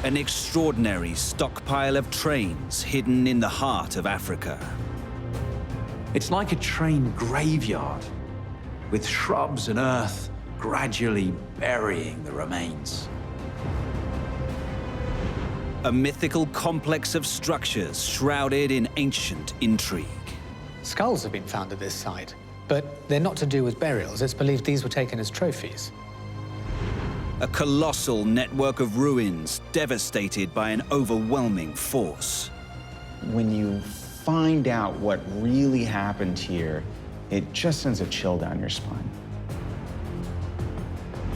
An extraordinary stockpile of trains hidden in the heart of Africa. It's like a train graveyard, with shrubs and earth gradually burying the remains. A mythical complex of structures shrouded in ancient intrigue. Skulls have been found at this site, but they're not to do with burials. It's believed these were taken as trophies. A colossal network of ruins devastated by an overwhelming force. When you find out what really happened here, it just sends a chill down your spine.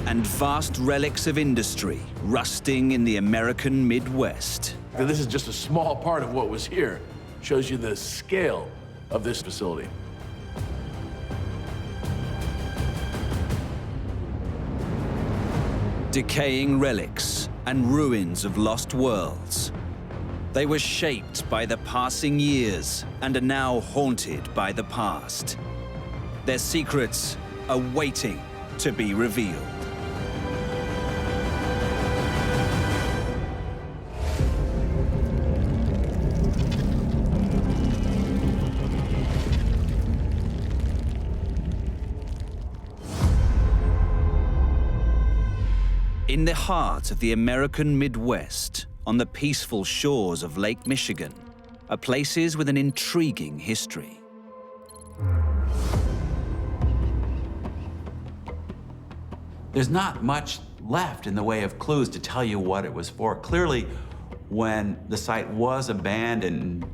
And vast relics of industry rusting in the American Midwest. This is just a small part of what was here. Shows you the scale of this facility. Decaying relics and ruins of lost worlds. They were shaped by the passing years and are now haunted by the past. Their secrets are waiting to be revealed. In the heart of the American Midwest, on the peaceful shores of Lake Michigan, are places with an intriguing history. There's not much left in the way of clues to tell you what it was for. Clearly, when the site was abandoned,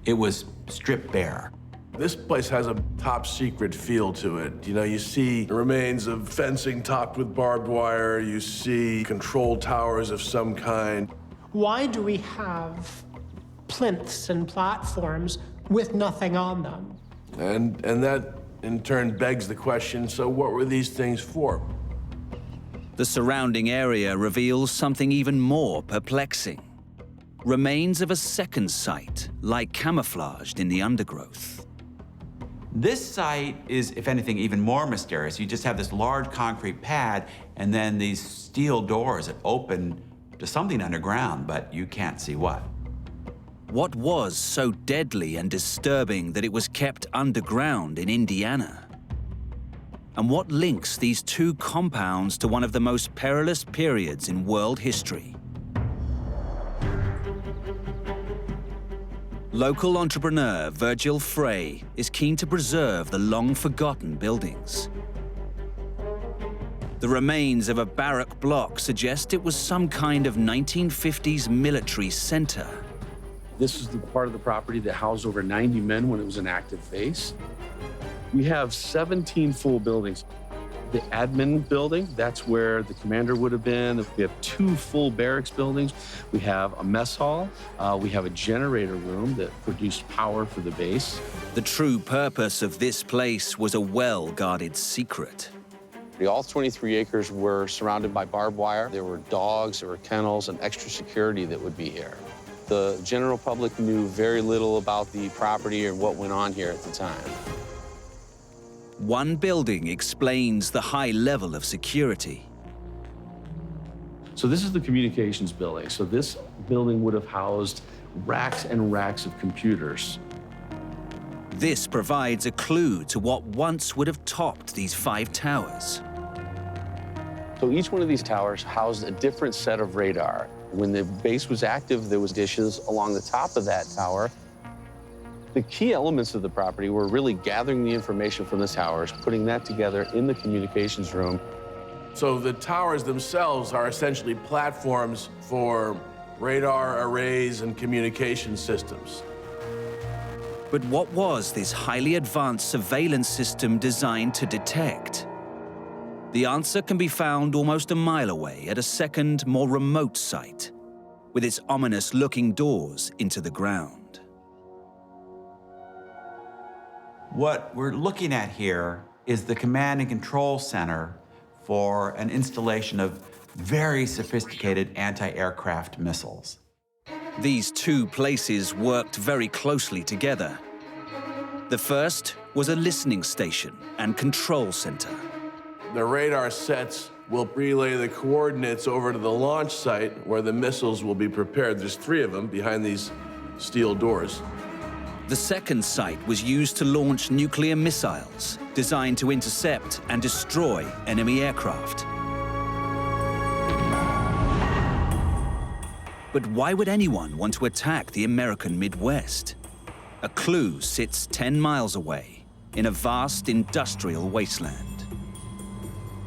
it was stripped bare. This place has a top secret feel to it. You know, you see the remains of fencing topped with barbed wire. You see control towers of some kind. Why do we have plinths and platforms with nothing on them? And that, in turn, begs the question, so what were these things for? The surrounding area reveals something even more perplexing. Remains of a second site, lie camouflaged in the undergrowth. This site is, if anything, even more mysterious. You just have this large concrete pad and then these steel doors that open to something underground, but you can't see what. What was so deadly and disturbing that it was kept underground in Indiana? And what links these two compounds to one of the most perilous periods in world history? Local entrepreneur Virgil Frey is keen to preserve the long-forgotten buildings. The remains of a barrack block suggest it was some kind of 1950s military center. This is the part of the property that housed over 90 men when it was an active base. We have 17 full buildings. The admin building, that's where the commander would have been. We have 2 full barracks buildings. We have a mess hall. We have a generator room that produced power for the base. The true purpose of this place was a well-guarded secret. All 23 acres were surrounded by barbed wire. There were dogs, there were kennels, and extra security that would be here. The general public knew very little about the property or what went on here at the time. One building explains the high level of security. So this is the communications building. So this building would have housed racks and racks of computers. This provides a clue to what once would have topped these 5 towers. So each one of these towers housed a different set of radar. When the base was active, there was dishes along the top of that tower. The key elements of the property were really gathering the information from the towers, putting that together in the communications room. So the towers themselves are essentially platforms for radar arrays and communication systems. But what was this highly advanced surveillance system designed to detect? The answer can be found almost a mile away at a second, more remote site, with its ominous-looking doors into the ground. What we're looking at here is the command and control center for an installation of very sophisticated anti-aircraft missiles. These two places worked very closely together. The first was a listening station and control center. The radar sets will relay the coordinates over to the launch site where the missiles will be prepared. There's 3 of them behind these steel doors. The second site was used to launch nuclear missiles designed to intercept and destroy enemy aircraft. But why would anyone want to attack the American Midwest? A clue sits 10 miles away in a vast industrial wasteland.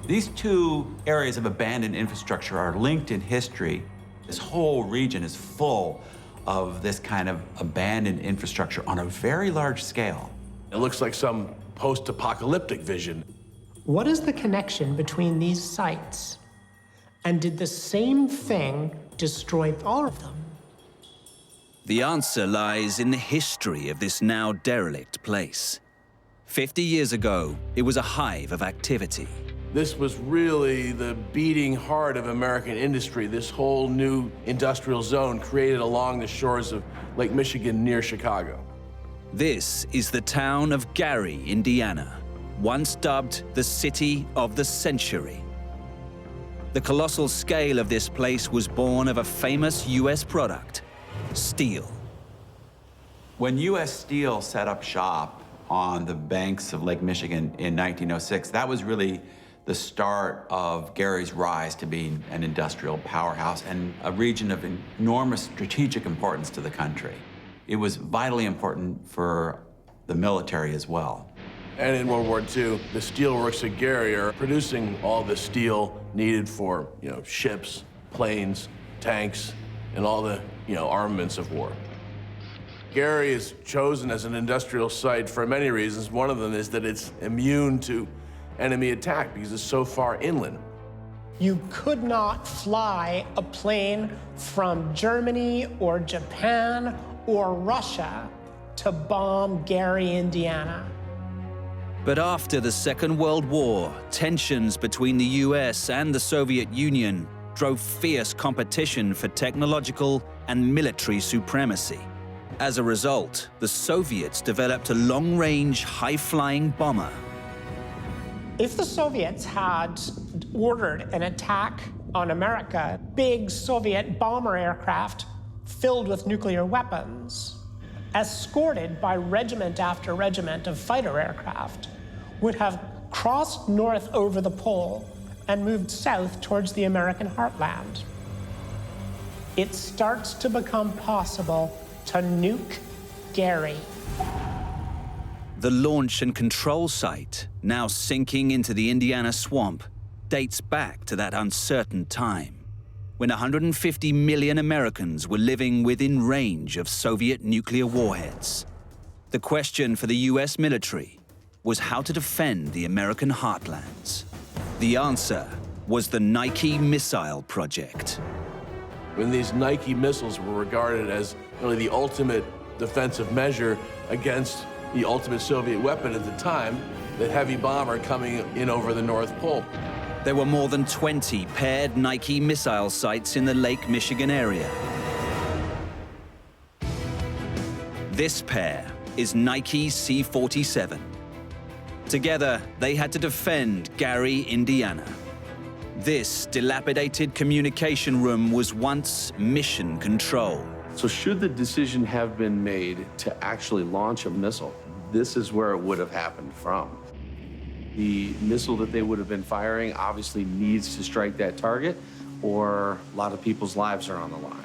These 2 areas of abandoned infrastructure are linked in history. This whole region is full of this kind of abandoned infrastructure on a very large scale. It looks like some post-apocalyptic vision. What is the connection between these sites? And did the same thing destroy all of them? The answer lies in the history of this now derelict place. 50 years ago, it was a hive of activity. This was really the beating heart of American industry, this whole new industrial zone created along the shores of Lake Michigan near Chicago. This is the town of Gary, Indiana, once dubbed the City of the Century. The colossal scale of this place was born of a famous US product, steel. When U.S. Steel set up shop on the banks of Lake Michigan in 1906, that was really the start of Gary's rise to being an industrial powerhouse and a region of enormous strategic importance to the country. It was vitally important for the military as well. And in World War II, the steelworks at Gary are producing all the steel needed for, ships, planes, tanks, and all the, armaments of war. Gary is chosen as an industrial site for many reasons. One of them is that it's immune to enemy attack because it's so far inland. You could not fly a plane from Germany or Japan or Russia to bomb Gary, Indiana. But after the Second World War, tensions between the US and the Soviet Union drove fierce competition for technological and military supremacy. As a result, the Soviets developed a long-range, high-flying bomber. If the Soviets had ordered an attack on America, big Soviet bomber aircraft filled with nuclear weapons, escorted by regiment after regiment of fighter aircraft, would have crossed north over the pole and moved south towards the American heartland. It starts to become possible to nuke Gary. The launch and control site, now sinking into the Indiana swamp, dates back to that uncertain time, when 150 million Americans were living within range of Soviet nuclear warheads. The question for the US military was how to defend the American heartlands. The answer was the Nike Missile Project. When these Nike missiles were regarded as really the ultimate defensive measure against the ultimate Soviet weapon at the time, the heavy bomber coming in over the North Pole. There were more than 20 paired Nike missile sites in the Lake Michigan area. This pair is Nike C-47. Together, they had to defend Gary, Indiana. This dilapidated communication room was once mission control. So should the decision have been made to actually launch a missile, this is where it would have happened from. The missile that they would have been firing obviously needs to strike that target, or a lot of people's lives are on the line.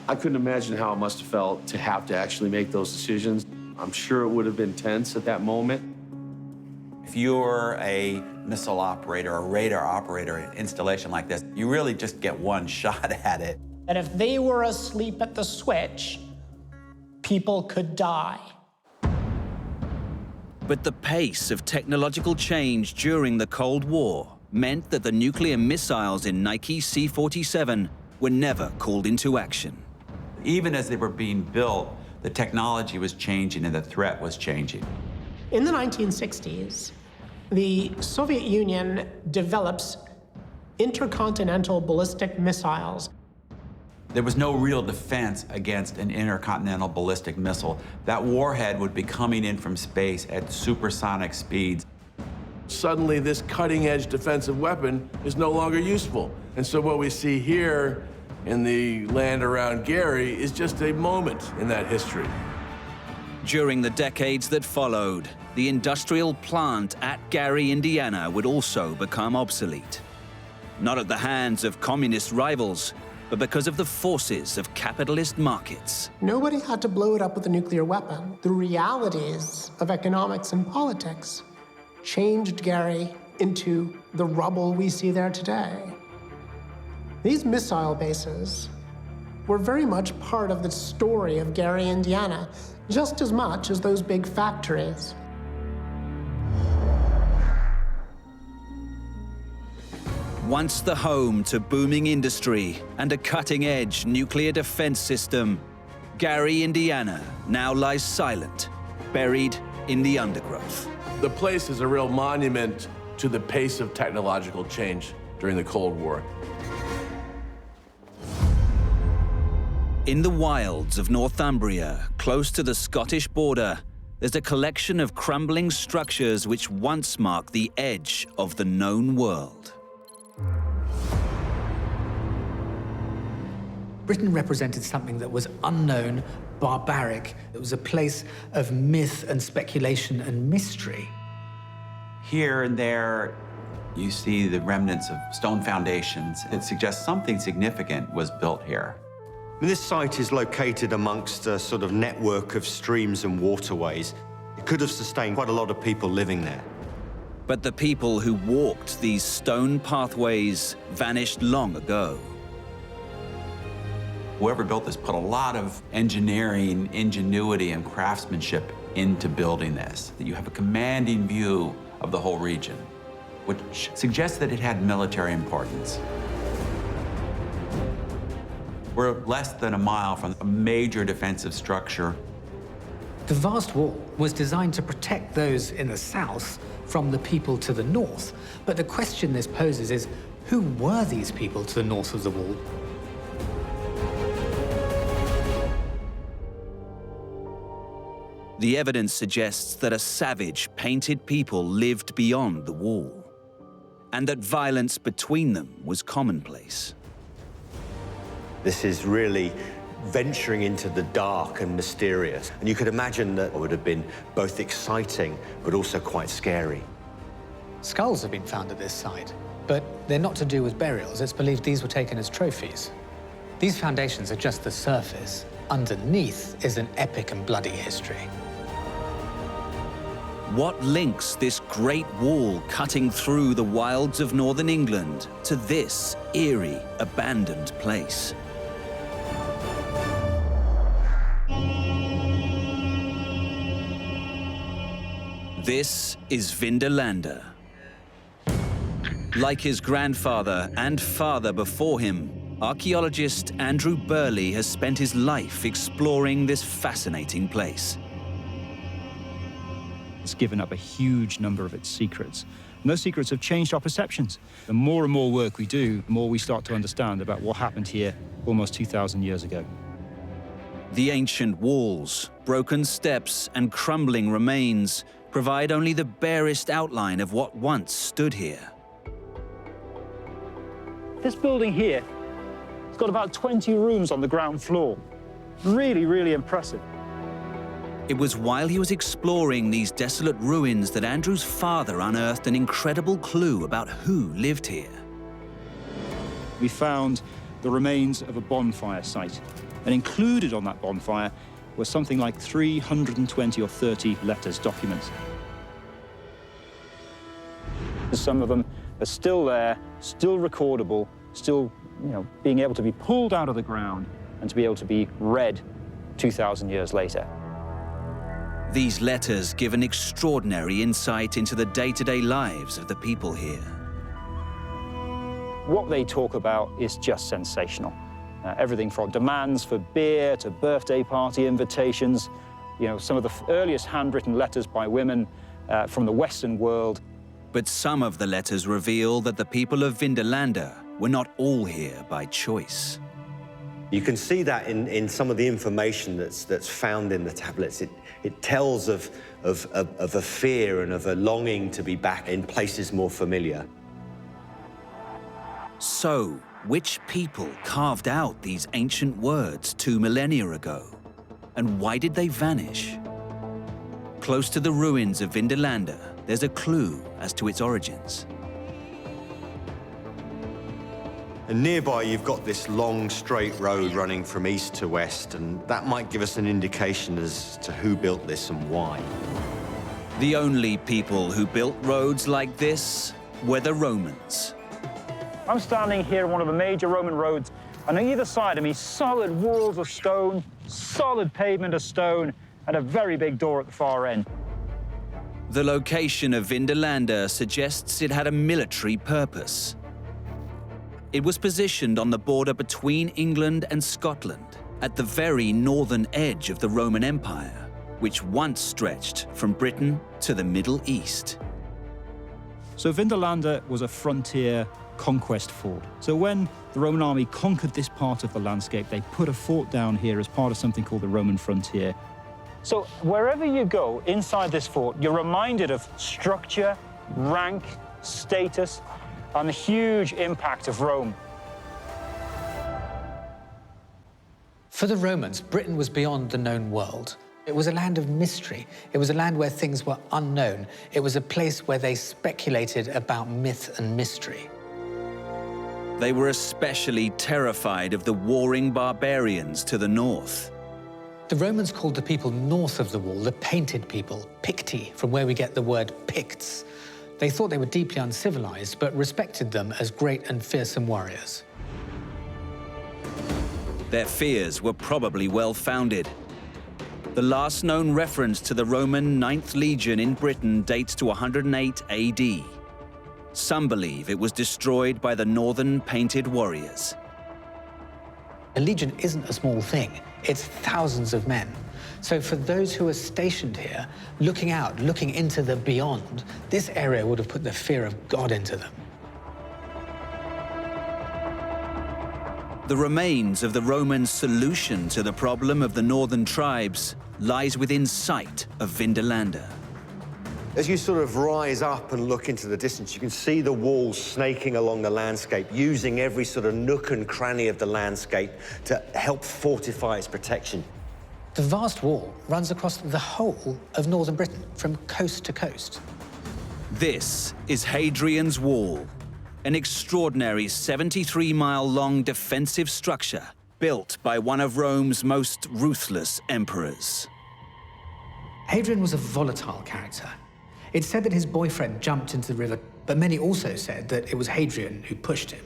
I couldn't imagine how it must have felt to have to actually make those decisions. I'm sure it would have been tense at that moment. If you're a missile operator or radar operator in an installation like this, you really just get one shot at it. And if they were asleep at the switch, people could die. But the pace of technological change during the Cold War meant that the nuclear missiles in Nike C-47 were never called into action. Even as they were being built, the technology was changing and the threat was changing. In the 1960s, the Soviet Union develops intercontinental ballistic missiles. There was no real defense against an intercontinental ballistic missile. That warhead would be coming in from space at supersonic speeds. suddenly this cutting-edge defensive weapon is no longer useful. And so what we see here in the land around Gary is just a moment in that history. During the decades that followed, the industrial plant at Gary, Indiana would also become obsolete. Not at the hands of communist rivals, but because of the forces of capitalist markets. Nobody had to blow it up with a nuclear weapon. The realities of economics and politics changed Gary into the rubble we see there today. These missile bases were very much part of the story of Gary, Indiana, just as much as those big factories. Once the home to booming industry and a cutting-edge nuclear defense system, Gary, Indiana now lies silent, buried in the undergrowth. The place is a real monument to the pace of technological change during the Cold War. In the wilds of Northumbria, close to the Scottish border, there's a collection of crumbling structures which once marked the edge of the known world. Britain represented something that was unknown, barbaric. It was a place of myth and speculation and mystery. Here and there, you see the remnants of stone foundations. It suggests something significant was built here. This site is located amongst a sort of network of streams and waterways. It could have sustained quite a lot of people living there. But the people who walked these stone pathways vanished long ago. Whoever built this put a lot of engineering, ingenuity, and craftsmanship into building this. That you have a commanding view of the whole region, which suggests that it had military importance. We're less than a mile from a major defensive structure. The vast wall was designed to protect those in the south from the people to the north. But the question this poses is, who were these people to the north of the wall? The evidence suggests that a savage, painted people lived beyond the wall, and that violence between them was commonplace. This is really venturing into the dark and mysterious. And you could imagine that it would have been both exciting, but also quite scary. Skulls have been found at this site, but they're not to do with burials. It's believed these were taken as trophies. These foundations are just the surface. Underneath is an epic and bloody history. What links this great wall cutting through the wilds of northern England to this eerie, abandoned place? This is Vindolanda. Like his grandfather and father before him, archaeologist Andrew Burley has spent his life exploring this fascinating place. It's given up a huge number of its secrets. And those secrets have changed our perceptions. The more and more work we do, the more we start to understand about what happened here almost 2,000 years ago. The ancient walls, broken steps, and crumbling remains provide only the barest outline of what once stood here. This building here, it's got about 20 rooms on the ground floor. Really, really impressive. It was while he was exploring these desolate ruins that Andrew's father unearthed an incredible clue about who lived here. We found the remains of a bonfire site, and included on that bonfire was something like 320 or 30 letters, documents. Some of them are still there, still recordable, still, being able to be pulled out of the ground and to be able to be read 2,000 years later. These letters give an extraordinary insight into the day-to-day lives of the people here. What they talk about is just sensational. Everything from demands for beer to birthday party invitations, some of the earliest handwritten letters by women from the Western world. But some of the letters reveal that the people of Vindolanda were not all here by choice. You can see that in some of the information that's found in the tablets. It tells of a fear and of a longing to be back in places more familiar. So, which people carved out these ancient words 2 millennia ago? And why did they vanish? Close to the ruins of Vindolanda, there's a clue as to its origins. And nearby, you've got this long, straight road running from east to west, and that might give us an indication as to who built this and why. The only people who built roads like this were the Romans. I'm standing here on one of the major Roman roads, and on either side of me, solid walls of stone, solid pavement of stone, and a very big door at the far end. The location of Vindolanda suggests it had a military purpose. It was positioned on the border between England and Scotland, at the very northern edge of the Roman Empire, which once stretched from Britain to the Middle East. So Vindolanda was a frontier conquest fort. So when the Roman army conquered this part of the landscape, they put a fort down here as part of something called the Roman frontier. So wherever you go inside this fort, you're reminded of structure, rank, status, and the huge impact of Rome. For the Romans, Britain was beyond the known world. It was a land of mystery. It was a land where things were unknown. It was a place where they speculated about myth and mystery. They were especially terrified of the warring barbarians to the north. The Romans called the people north of the wall the painted people, Picti, from where we get the word Picts. They thought they were deeply uncivilized, but respected them as great and fearsome warriors. Their fears were probably well-founded. The last known reference to the Roman 9th Legion in Britain dates to 108 AD. Some believe it was destroyed by the northern painted warriors. A legion isn't a small thing. It's thousands of men. So for those who are stationed here, looking out, looking into the beyond, this area would have put the fear of God into them. The remains of the Roman solution to the problem of the northern tribes lies within sight of Vindolanda. As you sort of rise up and look into the distance, you can see the walls snaking along the landscape, using every sort of nook and cranny of the landscape to help fortify its protection. The vast wall runs across the whole of northern Britain, from coast to coast. This is Hadrian's Wall, an extraordinary 73-mile-long defensive structure built by one of Rome's most ruthless emperors. Hadrian was a volatile character. It's said that his boyfriend jumped into the river, but many also said that it was Hadrian who pushed him.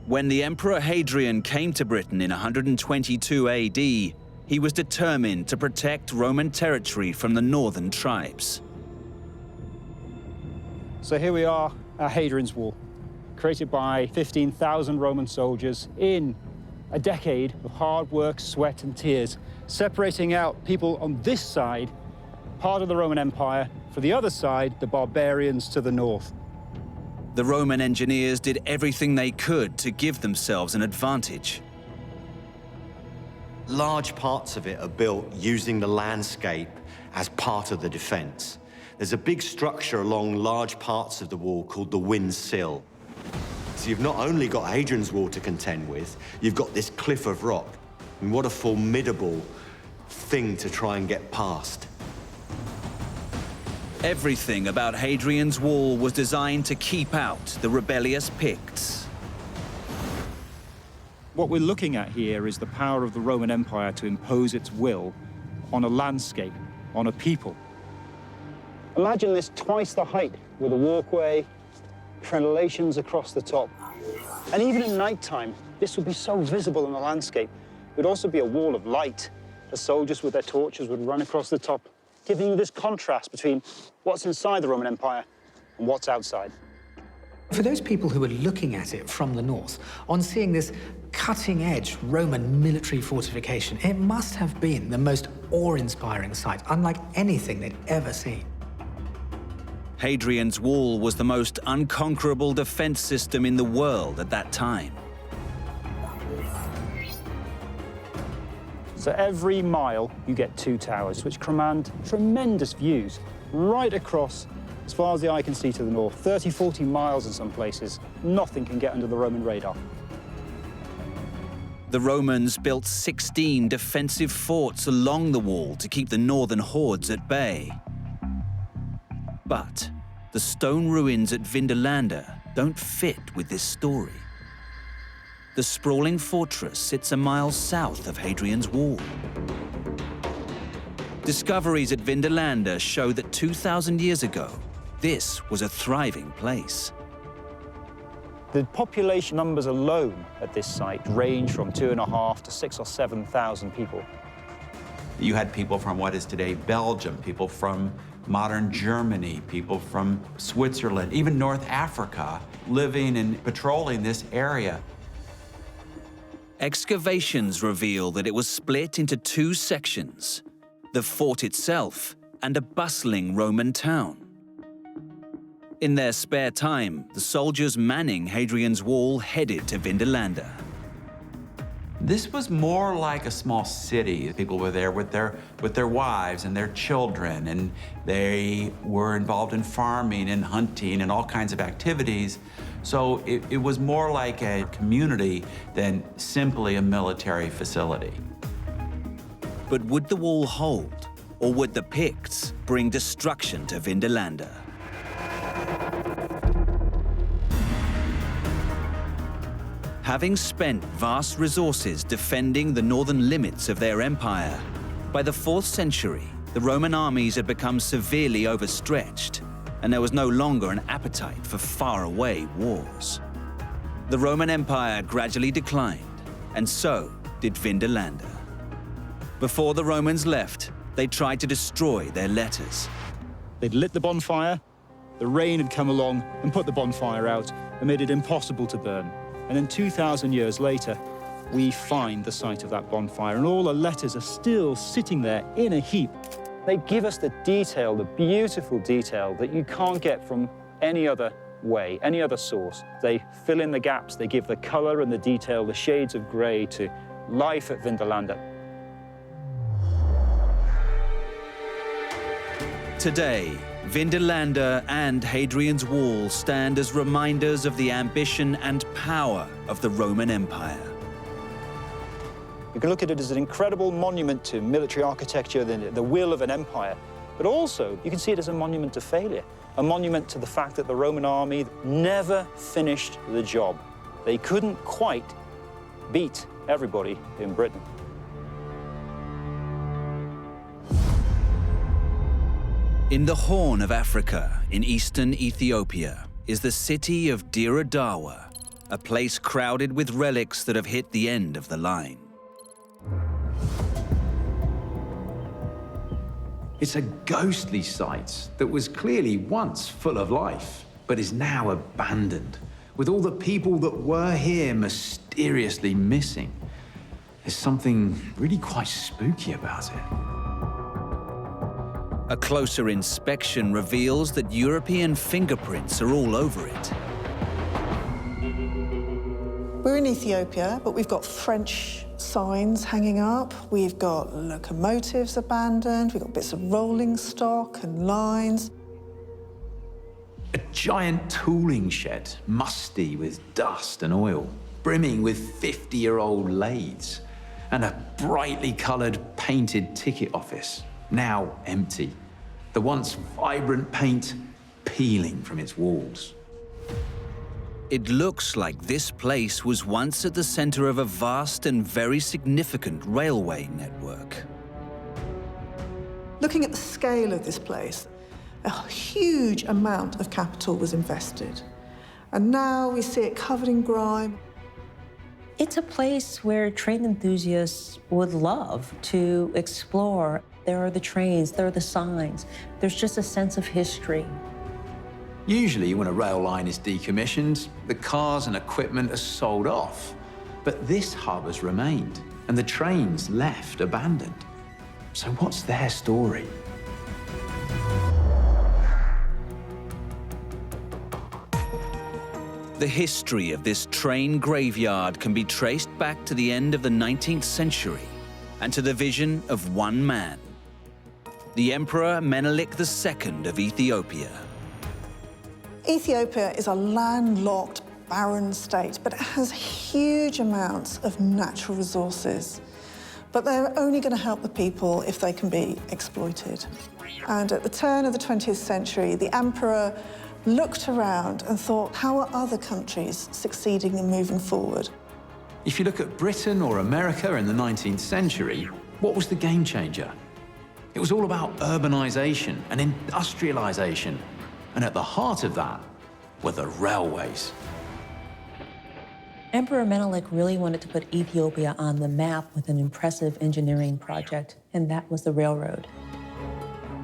When the Emperor Hadrian came to Britain in 122 AD, he was determined to protect Roman territory from the northern tribes. So here we are at Hadrian's Wall, created by 15,000 Roman soldiers in a decade of hard work, sweat, and tears, separating out people on this side, part of the Roman Empire, for the other side, the barbarians to the north. The Roman engineers did everything they could to give themselves an advantage. Large parts of it are built using the landscape as part of the defense. There's a big structure along large parts of the wall called the wind sill. So you've not only got Hadrian's Wall to contend with, you've got this cliff of rock. And what a formidable thing to try and get past. Everything about Hadrian's Wall was designed to keep out the rebellious Picts. What we're looking at here is the power of the Roman Empire to impose its will on a landscape, on a people. Imagine this twice the height with a walkway, crenellations across the top. And even at nighttime, this would be so visible in the landscape. It would also be a wall of light. The soldiers with their torches would run across the top, giving you this contrast between what's inside the Roman Empire and what's outside. For those people who were looking at it from the north, on seeing this cutting-edge Roman military fortification, it must have been the most awe-inspiring sight, unlike anything they'd ever seen. Hadrian's Wall was the most unconquerable defense system in the world at that time. So every mile, you get 2 towers, which command tremendous views right across, as far as the eye can see to the north, 30, 40 miles in some places. Nothing can get under the Roman radar. The Romans built 16 defensive forts along the wall to keep the northern hordes at bay. But the stone ruins at Vindolanda don't fit with this story. The sprawling fortress sits a mile south of Hadrian's Wall. Discoveries at Vindolanda show that 2,000 years ago, this was a thriving place. The population numbers alone at this site range from 2,500 to 6,000 or 7,000 people. You had people from what is today Belgium, people from modern Germany, people from Switzerland, even North Africa, living and patrolling this area. Excavations reveal that it was split into 2 sections, the fort itself and a bustling Roman town. In their spare time, the soldiers manning Hadrian's Wall headed to Vindolanda. This was more like a small city. People were there with their wives and their children, and they were involved in farming and hunting and all kinds of activities. So it was more like a community than simply a military facility. But would the wall hold, or would the Picts bring destruction to Vindolanda? Having spent vast resources defending the northern limits of their empire, by the 4th century, the Roman armies had become severely overstretched, and there was no longer an appetite for faraway wars. The Roman Empire gradually declined, and so did Vindolanda. Before the Romans left, they tried to destroy their letters. They'd lit the bonfire, the rain had come along and put the bonfire out and made it impossible to burn. And then 2,000 years later, we find the site of that bonfire, and all the letters are still sitting there in a heap. They give us the detail, the beautiful detail that you can't get from any other way, any other source. They fill in the gaps, they give the color and the detail, the shades of gray to life at Vindolanda. Today, Vindolanda and Hadrian's Wall stand as reminders of the ambition and power of the Roman Empire. You can look at it as an incredible monument to military architecture, the will of an empire, but also you can see it as a monument to failure, a monument to the fact that the Roman army never finished the job. They couldn't quite beat everybody in Britain. In the Horn of Africa, in eastern Ethiopia, is the city of derelict, a place crowded with relics that have hit the end of the line. It's a ghostly site that was clearly once full of life, but is now abandoned, with all the people that were here mysteriously missing. There's something really quite spooky about it. A closer inspection reveals that European fingerprints are all over it. We're in Ethiopia, but we've got French signs hanging up. We've got locomotives abandoned. We've got bits of rolling stock and lines. A giant tooling shed, musty with dust and oil, brimming with 50-year-old lathes, and a brightly coloured painted ticket office, now empty. The once vibrant paint peeling from its walls. It looks like this place was once at the center of a vast and very significant railway network. Looking at the scale of this place, a huge amount of capital was invested. And now we see it covered in grime. It's a place where train enthusiasts would love to explore. There are the trains, there are the signs. There's just a sense of history. Usually when a rail line is decommissioned, the cars and equipment are sold off. But this hub has remained, and the trains left abandoned. So what's their story? The history of this train graveyard can be traced back to the end of the 19th century and to the vision of one man, the Emperor Menelik II of Ethiopia. Ethiopia is a landlocked, barren state, but it has huge amounts of natural resources. But they're only going to help the people if they can be exploited. And at the turn of the 20th century, the emperor looked around and thought, how are other countries succeeding and moving forward? If you look at Britain or America in the 19th century, what was the game changer? It was all about urbanization and industrialization. And at the heart of that were the railways. Emperor Menelik really wanted to put Ethiopia on the map with an impressive engineering project, and that was the railroad.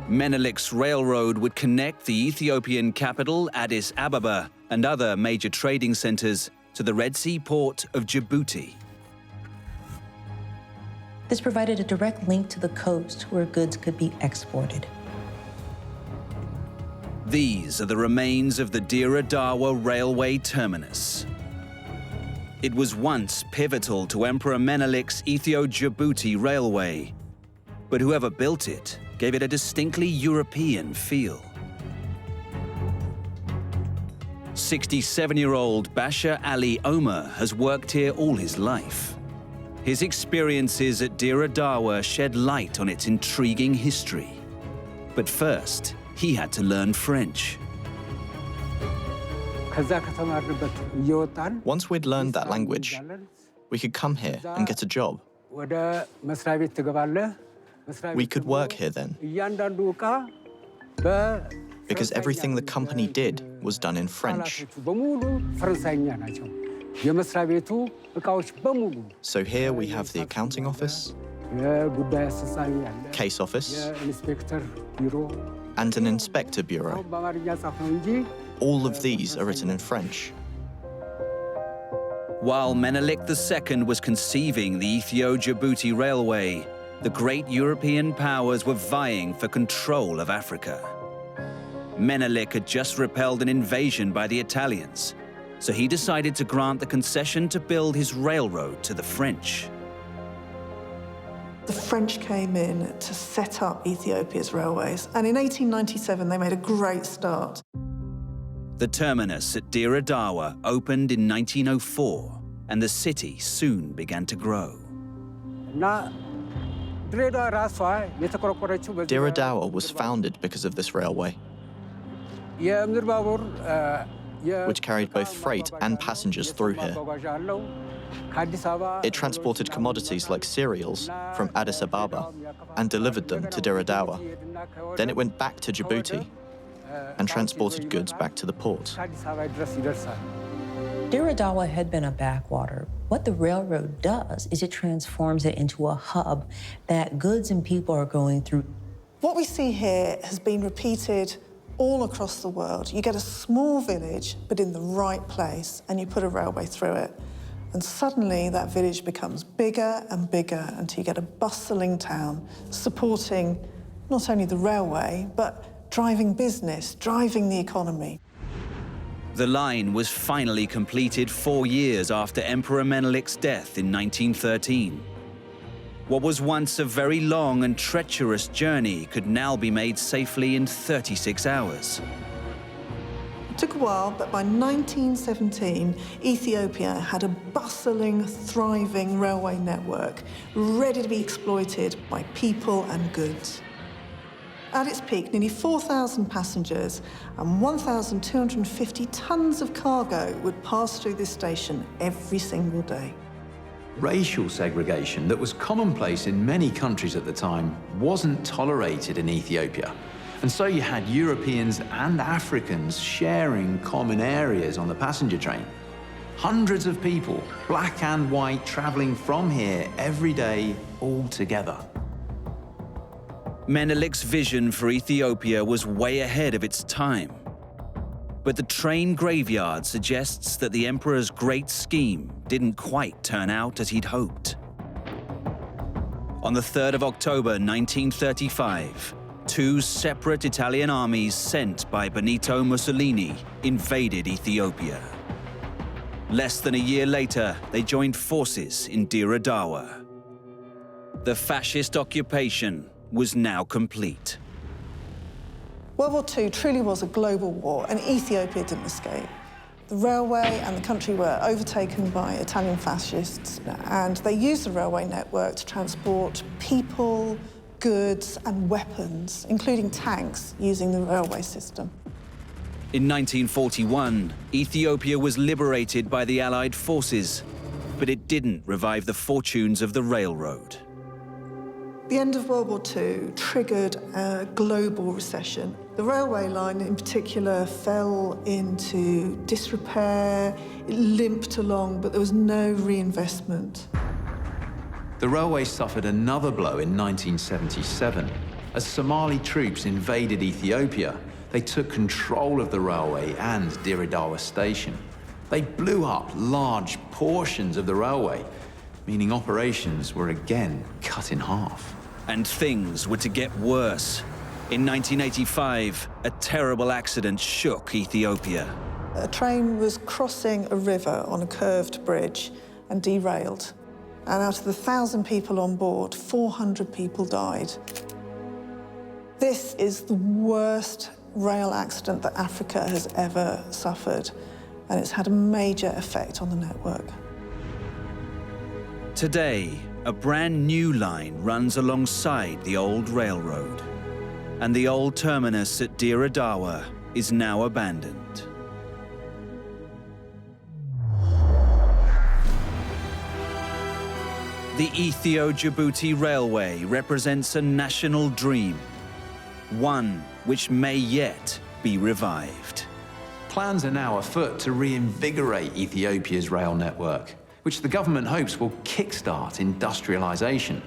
Menelik's railroad would connect the Ethiopian capital, Addis Ababa, and other major trading centers to the Red Sea port of Djibouti. This provided a direct link to the coast where goods could be exported. These are the remains of the Dire Dawa railway terminus. It was once pivotal to Emperor Menelik's Ethio-Djibouti railway, but whoever built it gave it a distinctly European feel. 67-year-old Basha Ali Omar has worked here all his life. His experiences at Dire Dawa shed light on its intriguing history. But first, he had to learn French. Once we'd learned that language, we could come here and get a job. We could work here then, because everything the company did was done in French. So here we have the accounting office, case office, and an inspector bureau. All of these are written in French. While Menelik II was conceiving the Ethio-Djibouti Railway, the great European powers were vying for control of Africa. Menelik had just repelled an invasion by the Italians, so he decided to grant the concession to build his railroad to the French. The French came in to set up Ethiopia's railways, and in 1897 they made a great start. The terminus at Dire Dawa opened in 1904, and the city soon began to grow. Dire Dawa was founded because of this railway, which carried both freight and passengers through here. It transported commodities like cereals from Addis Ababa and delivered them to Dire Dawa. Then it went back to Djibouti and transported goods back to the port. Dire Dawa had been a backwater. What the railroad does is it transforms it into a hub that goods and people are going through. What we see here has been repeated all across the world. You get a small village, but in the right place, and you put a railway through it. And suddenly that village becomes bigger and bigger until you get a bustling town supporting not only the railway, but driving business, driving the economy. The line was finally completed 4 years after Emperor Menelik's death in 1913. What was once a very long and treacherous journey could now be made safely in 36 hours. It took a while, but by 1917, Ethiopia had a bustling, thriving railway network, ready to be exploited by people and goods. At its peak, nearly 4,000 passengers and 1,250 tons of cargo would pass through this station every single day. Racial segregation that was commonplace in many countries at the time wasn't tolerated in Ethiopia. And so you had Europeans and Africans sharing common areas on the passenger train. Hundreds of people, black and white, traveling from here every day, all together. Menelik's vision for Ethiopia was way ahead of its time. But the train graveyard suggests that the emperor's great scheme didn't quite turn out as he'd hoped. On the 3rd of October 1935, 2 separate Italian armies sent by Benito Mussolini invaded Ethiopia. Less than a year later, they joined forces in Dire Dawa. The fascist occupation was now complete. World War II truly was a global war, and Ethiopia didn't escape. The railway and the country were overtaken by Italian fascists, and they used the railway network to transport people, goods, and weapons, including tanks, using the railway system. In 1941, Ethiopia was liberated by the Allied forces, but it didn't revive the fortunes of the railroad. The end of World War II triggered a global recession. The railway line in particular fell into disrepair, it limped along, but there was no reinvestment. The railway suffered another blow in 1977. As Somali troops invaded Ethiopia, they took control of the railway and Derelict station. They blew up large portions of the railway, meaning operations were again cut in half. And things were to get worse. In 1985, a terrible accident shook Ethiopia. A train was crossing a river on a curved bridge and derailed. And out of the 1,000 people on board, 400 people died. This is the worst rail accident that Africa has ever suffered, and it's had a major effect on the network. Today, a brand new line runs alongside the old railroad, and the old terminus at Derelict is now abandoned. The Ethio-Djibouti Railway represents a national dream, one which may yet be revived. Plans are now afoot to reinvigorate Ethiopia's rail network, which the government hopes will kickstart industrialization,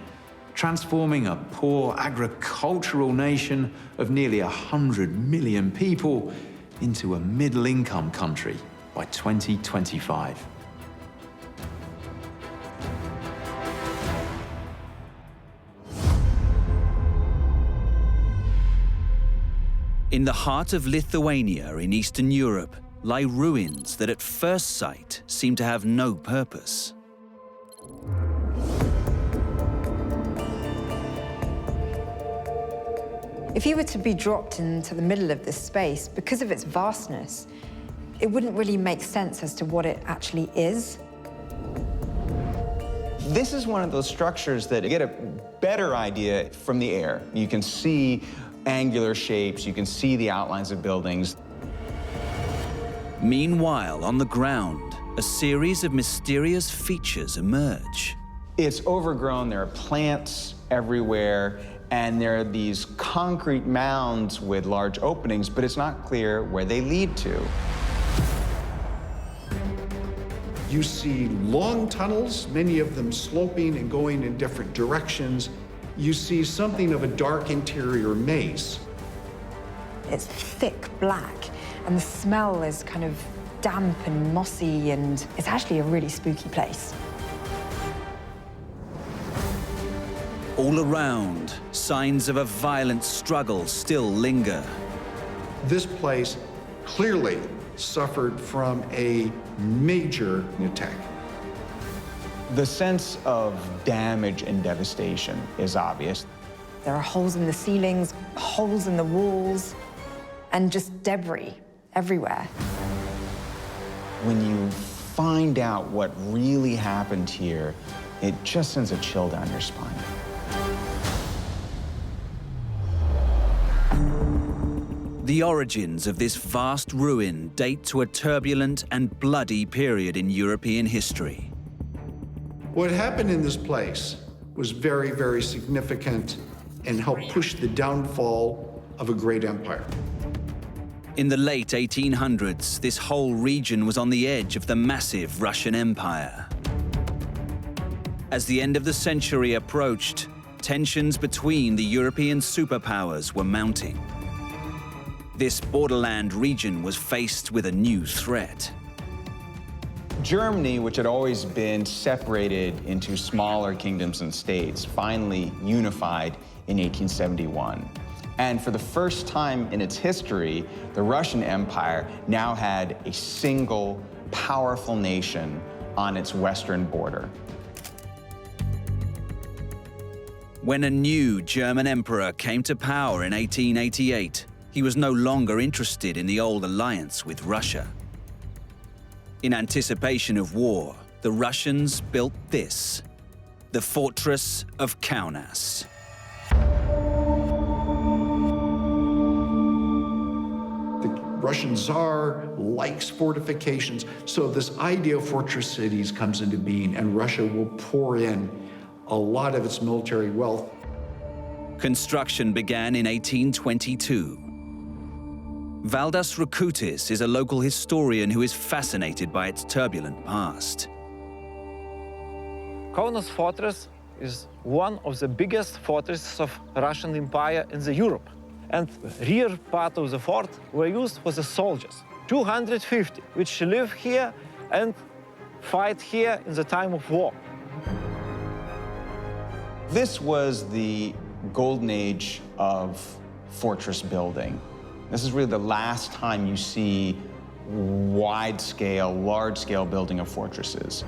transforming a poor agricultural nation of nearly 100 million people into a middle-income country by 2025. In the heart of Lithuania in Eastern Europe lie ruins that at first sight seem to have no purpose. If you were to be dropped into the middle of this space, because of its vastness, it wouldn't really make sense as to what it actually is. This is one of those structures that you get a better idea from the air. You can see angular shapes, you can see the outlines of buildings. Meanwhile, on the ground, a series of mysterious features emerge. It's overgrown, there are plants everywhere, and there are these concrete mounds with large openings, but it's not clear where they lead to. You see long tunnels, many of them sloping and going in different directions. You see something of a dark interior maze. It's thick black, and the smell is kind of damp and mossy, and it's actually a really spooky place. All around, signs of a violent struggle still linger. This place clearly suffered from a major attack. The sense of damage and devastation is obvious. There are holes in the ceilings, holes in the walls, and just debris everywhere. When you find out what really happened here, it just sends a chill down your spine. The origins of this vast ruin date to a turbulent and bloody period in European history. What happened in this place was very, very significant and helped push the downfall of a great empire. In the late 1800s, this whole region was on the edge of the massive Russian Empire. As the end of the century approached, tensions between the European superpowers were mounting. This borderland region was faced with a new threat. Germany, which had always been separated into smaller kingdoms and states, finally unified in 1871. And for the first time in its history, the Russian Empire now had a single, powerful nation on its western border. When a new German emperor came to power in 1888, he was no longer interested in the old alliance with Russia. In anticipation of war, the Russians built this, the fortress of Kaunas. The Russian Tsar likes fortifications, so this idea of fortress cities comes into being, and Russia will pour in a lot of its military wealth. Construction began in 1822. Valdas Rakutis is a local historian who is fascinated by its turbulent past. Kaunas fortress is one of the biggest fortresses of Russian Empire in the Europe. And the rear part of the fort were used for the soldiers, 250, which live here and fight here in the time of war. This was the golden age of fortress building. This is really the last time you see wide-scale, large-scale building of fortresses.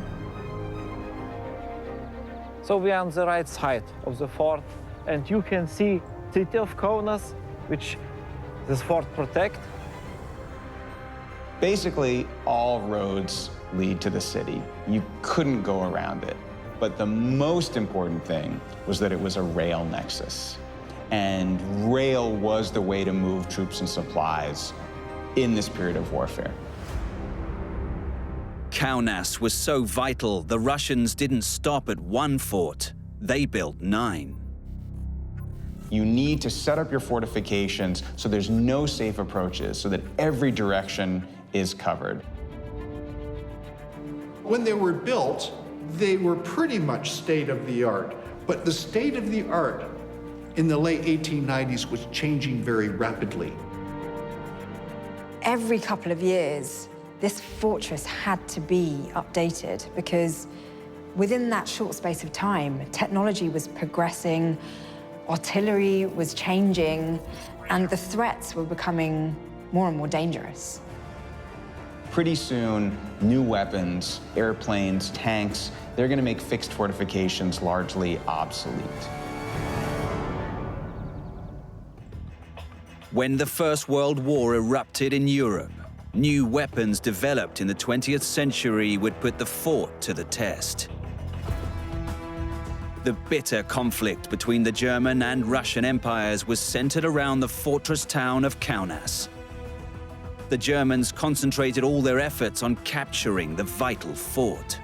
So we are on the right side of the fort, and you can see the city of Kaunas, which this fort protects. Basically, all roads lead to the city. You couldn't go around it. But the most important thing was that it was a rail nexus. And rail was the way to move troops and supplies in this period of warfare. Kaunas was so vital, the Russians didn't stop at one fort. They built 9. You need to set up your fortifications so there's no safe approaches, so that every direction is covered. When they were built, they were pretty much state-of-the-art, but the state-of-the-art in the late 1890s was changing very rapidly. Every couple of years, this fortress had to be updated because within that short space of time, technology was progressing, artillery was changing, and the threats were becoming more and more dangerous. Pretty soon, new weapons, airplanes, tanks, they're going to make fixed fortifications largely obsolete. When the First World War erupted in Europe, new weapons developed in the 20th century would put the fort to the test. The bitter conflict between the German and Russian empires was centered around the fortress town of Kaunas. The Germans concentrated all their efforts on capturing the vital fort.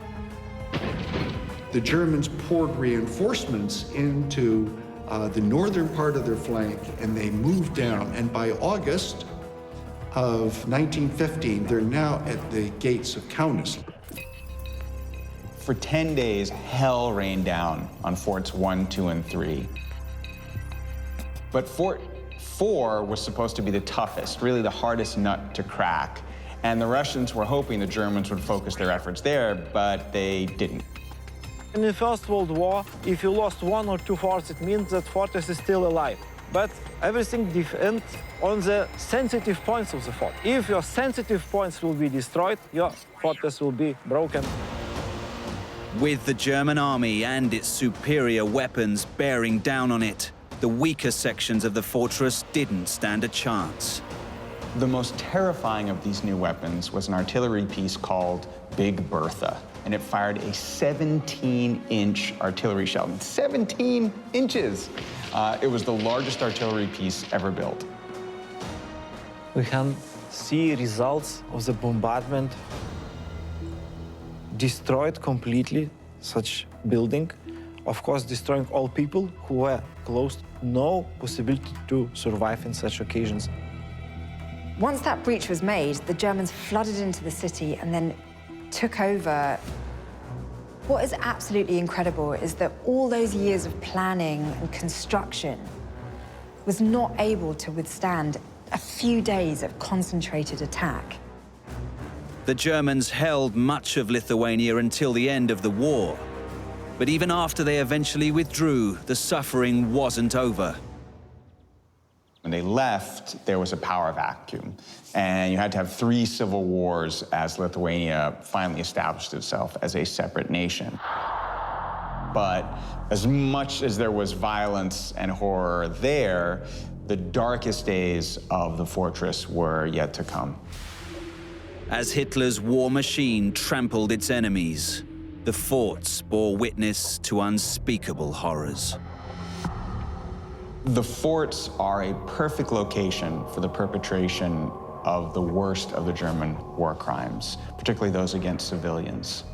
The Germans poured reinforcements into the northern part of their flank, and they moved down. And by August of 1915, they're now at the gates of Kaunas. For 10 days, hell rained down on Forts 1, 2, and 3. But Fort 4 was supposed to be the toughest, really the hardest nut to crack. And the Russians were hoping the Germans would focus their efforts there, but they didn't. In the First World War, if you lost 1 or 2 forts, it means that fortress is still alive. But everything depends on the sensitive points of the fort. If your sensitive points will be destroyed, your fortress will be broken. With the German army and its superior weapons bearing down on it, the weaker sections of the fortress didn't stand a chance. The most terrifying of these new weapons was an artillery piece called Big Bertha, and it fired a 17-inch artillery shell. 17 inches! It was the largest artillery piece ever built. We can see results of the bombardment. Destroyed completely such building. Of course, destroying all people who were close. No possibility to survive in such occasions. Once that breach was made, the Germans flooded into the city and then took over. What is absolutely incredible is that all those years of planning and construction was not able to withstand a few days of concentrated attack. The Germans held much of Lithuania until the end of the war. But even after they eventually withdrew, the suffering wasn't over. When they left, there was a power vacuum, and you had to have 3 civil wars as Lithuania finally established itself as a separate nation. But as much as there was violence and horror there, the darkest days of the fortress were yet to come. As Hitler's war machine trampled its enemies, the forts bore witness to unspeakable horrors. The forts are a perfect location for the perpetration of the worst of the German war crimes, particularly those against civilians.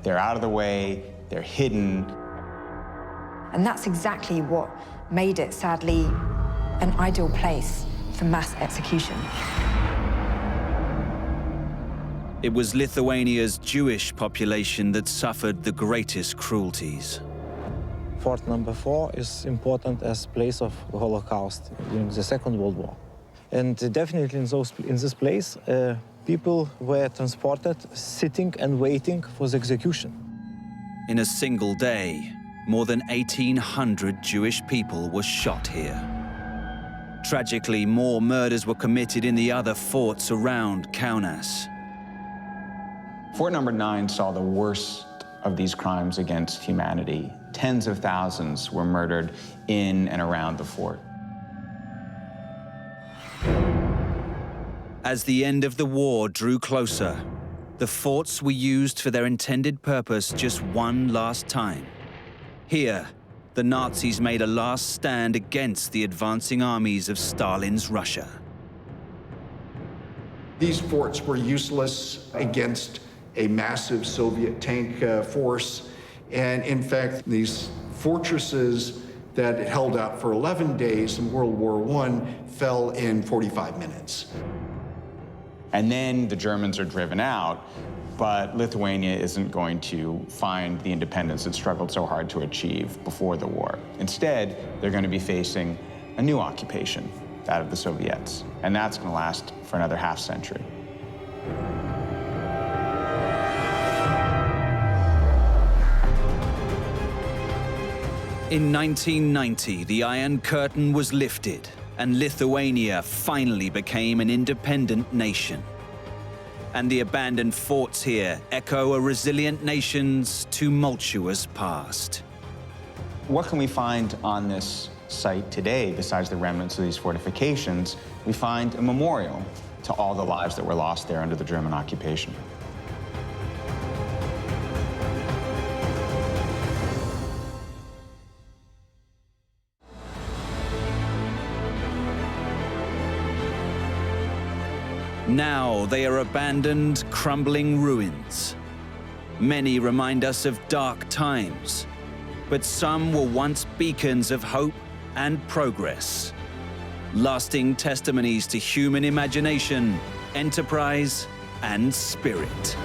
They're out of the way, they're hidden. And that's exactly what made it, sadly, an ideal place for mass execution. It was Lithuania's Jewish population that suffered the greatest cruelties. Fort number 4 is important as place of Holocaust during the Second World War. And definitely in this place, people were transported sitting and waiting for the execution. In a single day, more than 1,800 Jewish people were shot here. Tragically, more murders were committed in the other forts around Kaunas. Fort number 9 saw the worst of these crimes against humanity. Tens of thousands were murdered in and around the fort. As the end of the war drew closer, the forts were used for their intended purpose just one last time. Here, the Nazis made a last stand against the advancing armies of Stalin's Russia. These forts were useless against a massive Soviet tank force. And in fact, these fortresses that held out for 11 days in World War I fell in 45 minutes. And then the Germans are driven out, but Lithuania isn't going to find the independence it struggled so hard to achieve before the war. Instead, they're going to be facing a new occupation, that of the Soviets. And that's going to last for another half-century. In 1990, the Iron Curtain was lifted, and Lithuania finally became an independent nation. And the abandoned forts here echo a resilient nation's tumultuous past. What can we find on this site today, besides the remnants of these fortifications? We find a memorial to all the lives that were lost there under the German occupation. Now they are abandoned, crumbling ruins. Many remind us of dark times, but some were once beacons of hope and progress, lasting testimonies to human imagination, enterprise, and spirit.